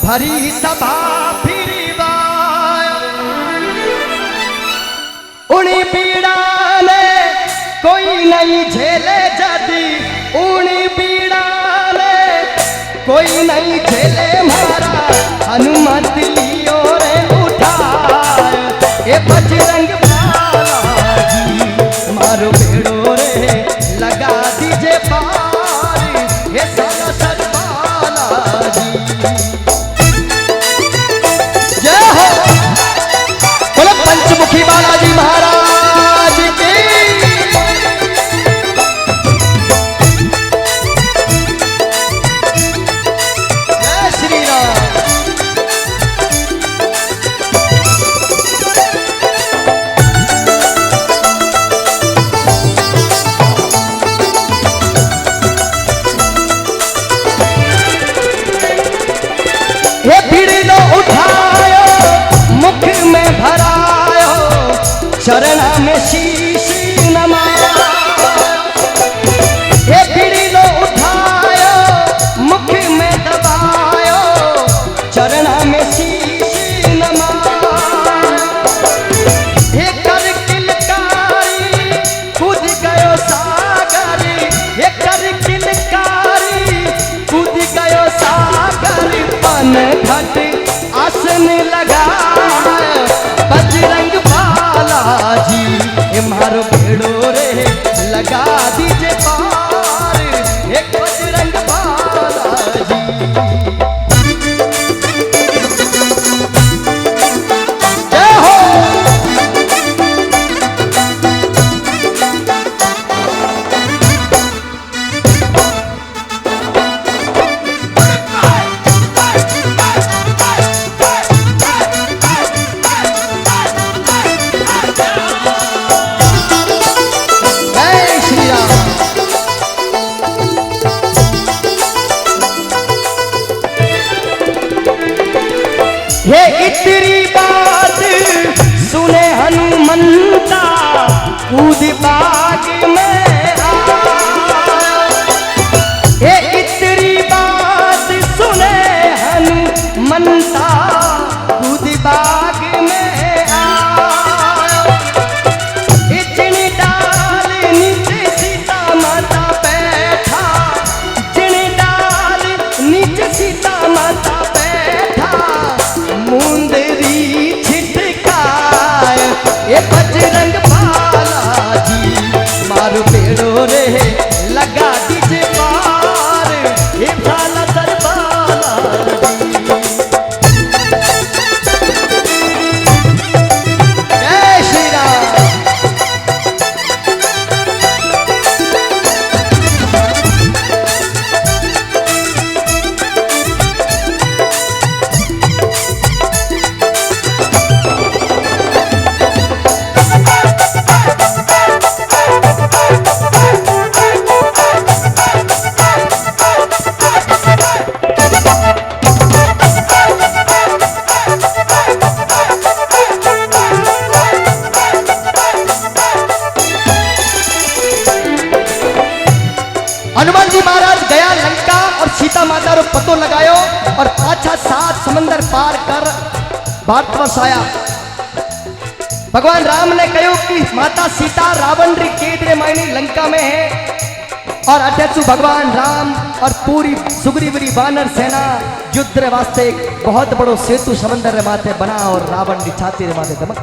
भरी सभा फिरी उनी पीड़ा ने कोई नहीं झेले जदी उनी पीड़ा ने कोई नहीं झेले मारा हनुमत लियो रे उठाए ए बजरंग बाला जी मारो बेड़ो रे लगा दीजे पार ये साला सरबाला जी जय हो बोलो पंचमुखी बालाजी महाराज की जय श्री राम। ये पीड़ी लो उठायो मुख में भरायो चरणा में शीश नमायो ये पीड़ी लो उठायो मुख में दबायो चरणा में शीश नमायो ये कर किलकारी कूद गयो सागर ये कर किलकारी कूद गयो सागर पन घट आसन लगा बजरंग बाला जी ये मारो भेड़ो रे लगा दीजे पार एक बजरंग बाला जी जय हो जय श्री राम। ये इतनी बात सुने हनुमंता कूद बाग में आया ये इतनी बात सुने हनुमंता कूद बाग में आया इतनी डाल नीचे सीता माता बैठा इतनी डाल नीचे सीता माता बैठा मुंदरी छिटकाए ये बजरंग बाला जी मारो पेड़ो रे लगा दीजे पार ये भाला सरबाला जय श्री राम। हनुमान जी महाराज गया लंका और सीता माता रो पतो लगायो और पाछा 7 समंदर पार कर भारतवर्ष आया। भगवान राम ने कहो कि माता सीता रावण री कैद रे मायनी लंका में है और अध्यक्ष भगवान राम और पूरी सुग्रीव री वानर सेना युद्ध रे वास्ते एक बहुत बड़ो सेतु समंदर रे माथे बना और रावण री छाती रे माथे दमक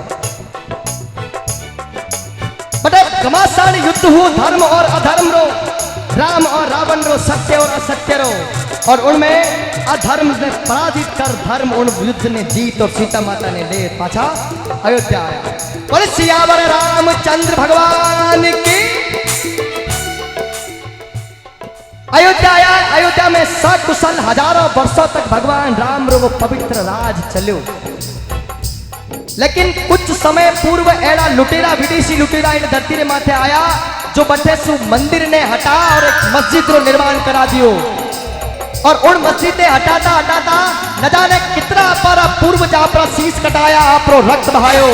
बटे घमासान युद्ध हुआ धर्म और अधर्म रो राम और रावण रो सत्य और असत्य रो और उनमें अधर्म ने पराजित कर धर्म उन युद्ध ने जीत और सीता माता ने ले पाछा अयोध्या आया। बोले सियावर रामचंद्र भगवान की अयोध्या आया। अयोध्या में सकुशल हजारों वर्षों तक भगवान राम रो वो पवित्र राज चलो लेकिन कुछ समय पूर्व एड़ा लुटेरा विदेशी लुटेरा इन धरती रे माथे आया जो बटे सु मंदिर ने हटा और एक मस्जिद रो निर्माण करा दियो और उन मस्जिदे हटाता हटाता न जाने कितना पारा पूर्व जा पर शीश कटाया आप रो रक्त बहायो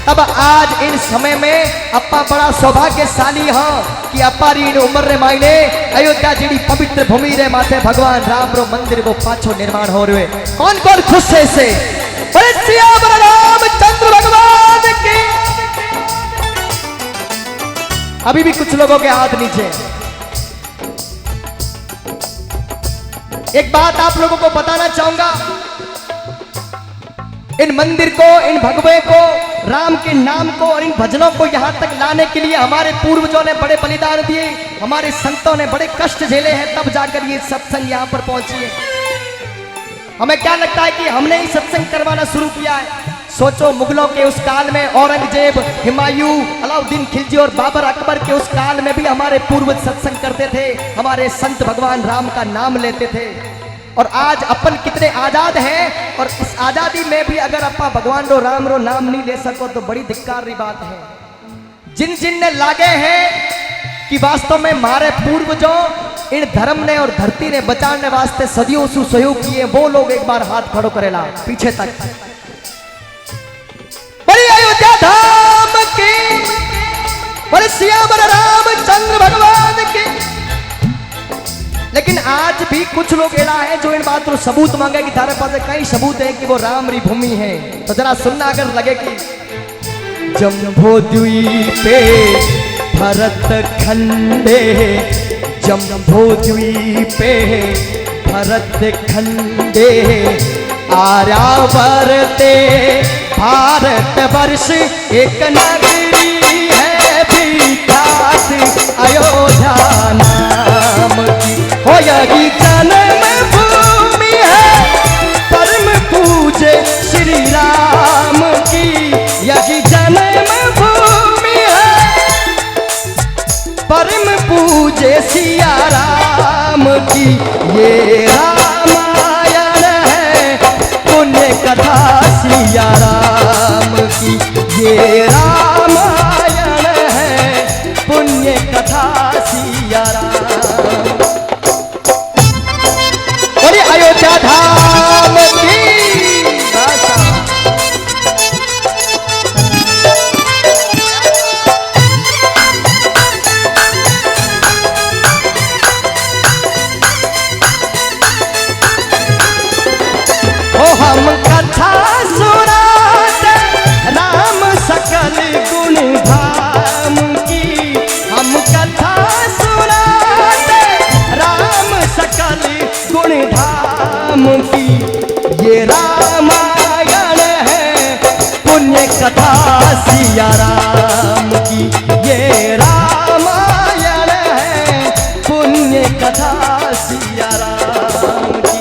अब आज इन समय में अप्पा बड़ा सौभाग्यशाली हाँ कि अप्पा री इन उम्र रे मायने अयोध्या जी पवित्र भूमि रे माथे भगवान राम रो मंदिर वो पाछो निर्माण हो रहे। कौन कौन खुश है इसे? बड़े सियावर रामचंद्र भगवान की। अभी भी कुछ लोगों के हाथ नीचे। एक बात आप लोगों को बताना चाहूंगा, इन मंदिर को, इन भगवे को, राम के नाम को और इन भजनों को यहां तक लाने के लिए हमारे पूर्वजों ने बड़े बलिदान दिए, हमारे संतों ने बड़े कष्ट झेले हैं, तब जाकर ये सत्संग यहां पर पहुंची है। हमें क्या लगता है कि हमने ही सत्संग करवाना शुरू किया है? सोचो, मुगलों के उस काल में औरंगजेब, हुमायूं, अलाउद्दीन खिलजी और बाबर अकबर के उस काल में भी हमारे पूर्वज सत्संग करते थे, हमारे संत भगवान राम का नाम लेते थे। और आज अपन कितने आजाद हैं, और इस आजादी में भी अगर अपना भगवान रो राम रो नाम नहीं ले सको तो बड़ी धिक्कार की बात है। जिन जिन ने लागे हैं कि वास्तव में हमारे पूर्वजों इन धर्म ने और धरती ने बचाने वास्ते सदियों से सहयोग किए, वो लोग एक बार हाथ खड़ो करेला पीछे तक। बड़ी अयोध्या धाम की, बड़े सियावर रामचंद्र भगवान की। लेकिन आज भी कुछ लोग ऐसा है जो इन बात को सबूत मांगे कि तारे पास कई सबूत है कि वो राम री भूमि है। तो जरा सुनना अगर लगे कि जम्बो द्वीपे भरत खंडे, जम्बो द्वीपे भरत खंडे, आर्यावर्ते भारत वर्ष एक नगरी है विख्यात अयोध्या नाम की। हो यही जन्म भूमि है परम पूजे श्री राम की। यही जन्म भूमि है परम पूजे सिया राम की। ये रामायण है पुण्य कथा सिया राम की। ये रामायण है पुण्य कथा सिया राम। बोलिए अयोध्या धाम की। हम कथा सुनाते राम सकल गुण धाम की। हम कथा सुनाते राम सकल गुण धाम की। ये रामायण है पुण्य कथा सिया राम की। ये रामायण है पुण्य कथा सिया राम की।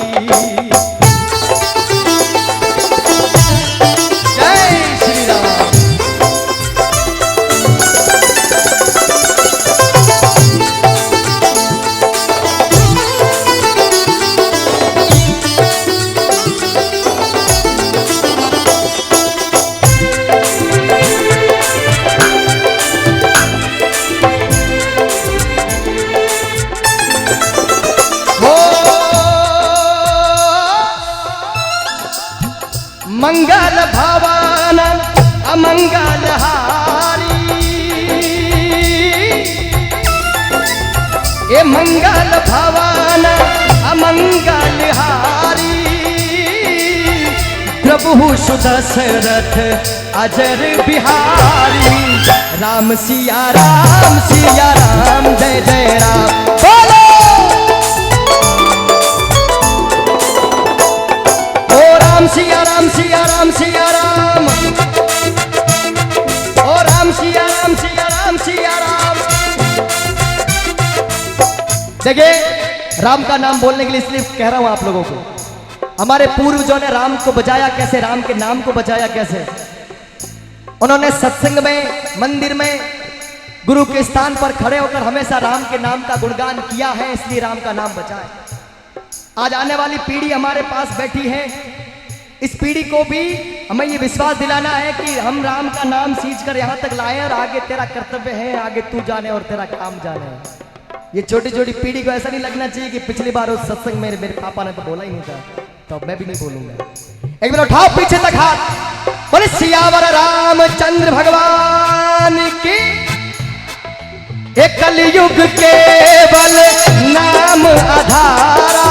मंगल भवन अमंगल हारी, ये मंगल भवन अमंगल हारी। प्रभु सुदशरथ अजर बिहारी। राम सिया राम जय जय राम। बोलो सिया राम सिया राम सिया राम। ओ राम सिया राम सिया राम सिया राम। देखिए, राम का नाम बोलने के लिए इसलिए कह रहा हूं आप लोगों को। हमारे पूर्वजों ने राम को बचाया कैसे, राम के नाम को बचाया कैसे? उन्होंने सत्संग में, मंदिर में, गुरु के स्थान पर खड़े होकर हमेशा राम के नाम का गुणगान किया है, इसलिए राम का नाम बचा है। आज आने वाली पीढ़ी हमारे पास बैठी है, इस पीढ़ी को भी हमें ये विश्वास दिलाना है कि हम राम का नाम सींच कर यहाँ तक लाए और आगे तेरा कर्तव्य है, आगे तू जाने और तेरा काम जाने। ये छोटी छोटी पीढ़ी को ऐसा नहीं लगना चाहिए कि पिछली बार उस सत्संग में मेरे पापा ने तो बोला ही नहीं था, तो मैं भी नहीं बोलूंगा। एक बार उठाओ पीछे तक हाथ। बोले सियावर रामचंद्र भगवान की। एक कलयुग केवल नाम आधारा,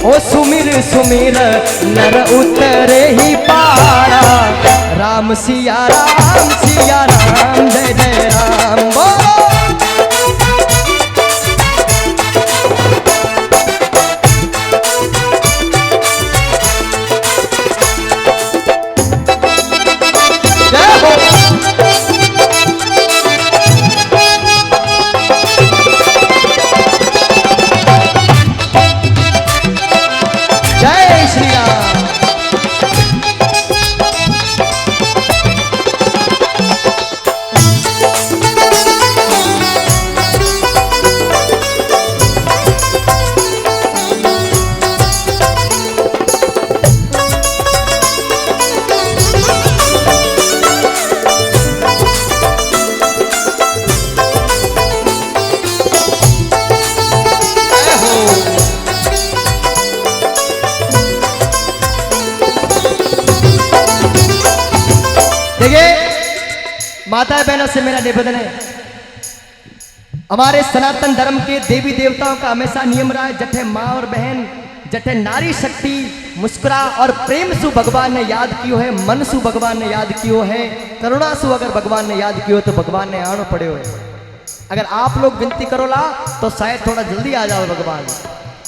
ओ सुमिर सुमिर नर उतरे ही पारा। राम सिया राम जय जय राम बोलो। जय हो जय श्री राम। देखिए माता बहनों से मेरा निवेदन है, हमारे सनातन धर्म के देवी देवताओं का हमेशा नियम रहा है, जठे माँ और बहन जठे नारी शक्ति मुस्कुरा और प्रेम सु भगवान ने याद कियो है, मन सु भगवान ने याद कियो है, करुणा सु अगर भगवान ने याद कियो तो भगवान ने आनो पड़े है। अगर आप लोग विनती करोला तो शायद थोड़ा जल्दी आ जाओ भगवान।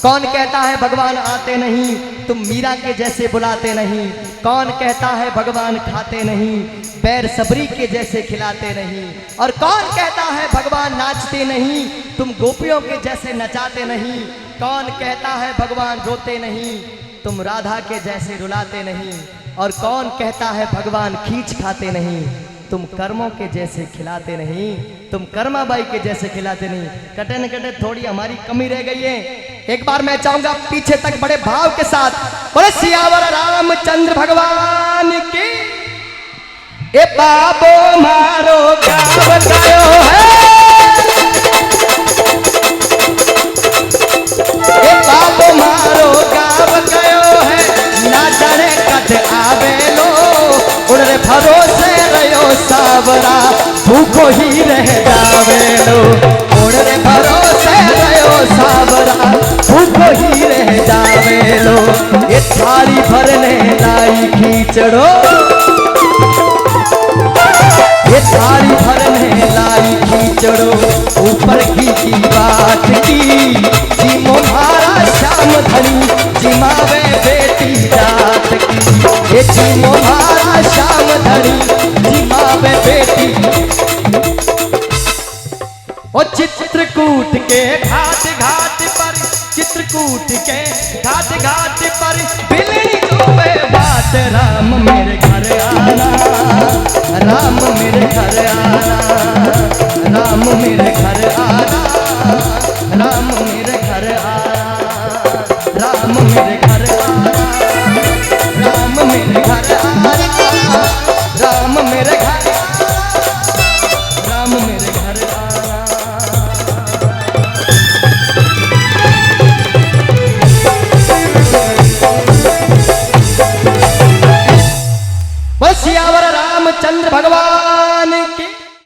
कौन कहता है भगवान आते नहीं, तुम मीरा के जैसे बुलाते नहीं। कौन कहता है भगवान खाते नहीं, पैर सबरी के जैसे खिलाते नहीं। और कौन कहता है भगवान नाचते नहीं, तुम गोपियों के जैसे नचाते नहीं। कौन कहता है भगवान रोते नहीं, तुम राधा के जैसे रुलाते नहीं। और कौन कहता है भगवान खींच खाते नहीं, तुम कर्मों के जैसे खिलाते नहीं। तुम कर्माबाई के जैसे खिलाते नहीं। कटे न कटे थोड़ी हमारी कमी रह गई है। एक बार मैं चाहूंगा पीछे तक बड़े भाव के साथ बोले सियावर रामचंद्र भगवान की। ए बाबो मारो गाव गयो है, ए बाबो मारो गाव गयो है। ना जाने कट आवेलो उनरे भरोसे रहो सावरा, भूखो ही रह जावेलो। उनरे भरोसे रहो सावरा, भूखो ही रह जावेलो। ये थाली भरने लाई खींचड़ो, ये थाली भरने लाई खींचड़ो। ऊपर की बात की जिमो मारा श्याम धनी, जिमावे बेटी जात की। ये जिमो मारा श्याम धनी, जिमावे बेटी। ओ चित्रकूट के घाट घाट पर, चित्रकूट के घाट घाट पर बिलनी जोवे बात। राम मेरे घर आना, राम मेरे घर आना, राम मेरे